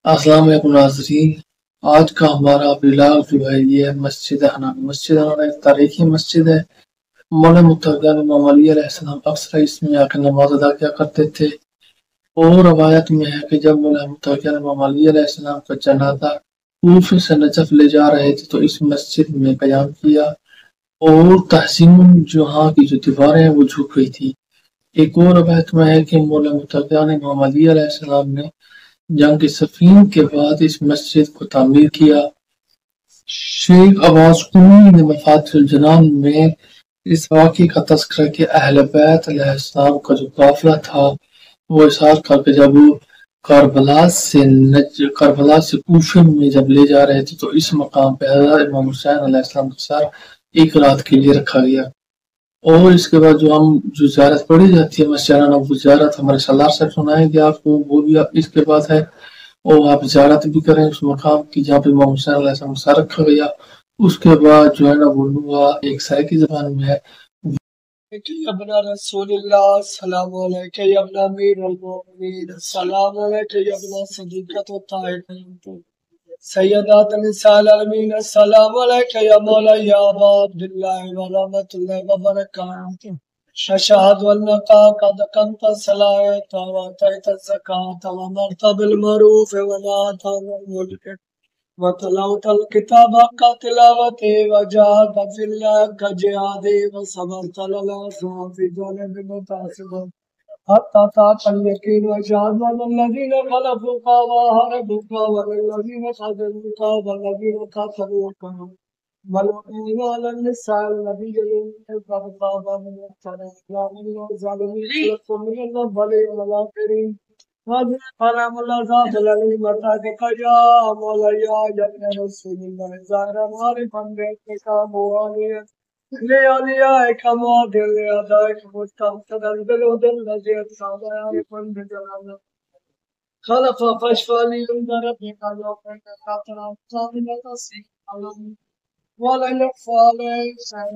अस्सलाम वालेकुम नाज़रीन। आज का हमारा व्लॉग जो है ये है मस्जिद हनन। मस्जिद हनन एक तारीखी मस्जिद है। मौला मुतवक्किल इमाम अली अलैहिस्सलाम अक्सर इसमें आकर नमाज अदा किया करते थे। और रवायत में है कि जब मौला मुतवक्किल इमाम अली अलैहिस्सलाम का जनाजा कूफे से नजफ ले जा रहे थे तो इस मस्जिद में कयाम किया और तहसीन जो यहाँ की जो दीवारें हैं वो झुक गई थी। एक और रवायत में है कि मौला मुतवक्किल इमाम अली अलैहिस्सलाम ने जंग सफ़ीन के बाद इस मस्जिद को तामीर किया। शेख अब्बास कुनी ने मफातिहुल जनान में इस वाक़ये का तज़किरा किया। अहले बैत अलैहिस्सलाम का जो काफ़िला था वो इशार करके जब वो करबला से कूफे में जब ले जा रहे थे तो इस मकाम पे हज़रत इमाम हुसैन अलैहिस्सलाम का सर एक रात के लिए रखा गया। और इसके बाद जो ज़ियारत पढ़ी जाती है मस्जिद वो ज़ियारत हमारे सलार से सुनाएंगे आपको, वो भी इसके बाद है। और आप ज़ियारत भी करें उस मकाम की जहाँ पे इमाम हुसैन अलैहिस्सलाम का सर रखा गया। उसके बाद जो है ना वो लुगा एक साय की ज़बान में है। यबना रसूलुल्लाह सल्लल्लाहु अलैहि यबना अमीरुल मोमिनीन सलाम अलैहि यबना सदीक़त व ताहिर सय्यदात निसाल अलमीन सलाम अलैहि या मौला या अबा अब्दुल्लाह व रहमतुल्लाहि व बरकातुहू अशहदु अन्नका क़द क़मत सलात व अतैत ज़कात व अमरत बिल मअरूफ व नहैत अनिल मुनकर وتلاوة الكتاب حق تلاوته وجاهد في الله حق جهاده وصبرت على الأعصاب في جانب متعصب حتى أتاك اليقين وشهد أن الذين خلفوك وهربوك والذين خذلوك والذين كفروك والذين على النساء الذي فبقى من الطريق لا من الظالمين لكم من الأولين والآخرين هذا كلام الله ذات العلم وتعالى يا مولاي يا رسول الله ظاهر معرفا بك مواليا لأوليائك معدل لأدائك مستمسدا بالهدى الذي أرسل يعرفا بجلاله خلف فاشفى لي عند ربك يومك خاطرا من التصيح ولا يخفى عليك شيء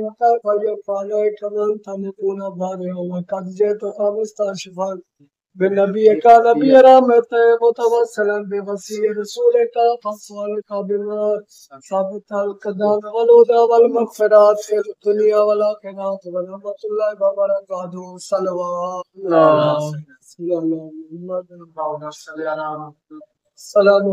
وكيف يخفى عليك من تمكن بارئا وقد جئتك مستشفى بنبيك نبي رحمة متوسلا بوصي رسولك فصلك بما ثبت القدام والهدى والمغفرات في الدنيا والآخرة ورحمة الله وبركاته صلوات سلام سلام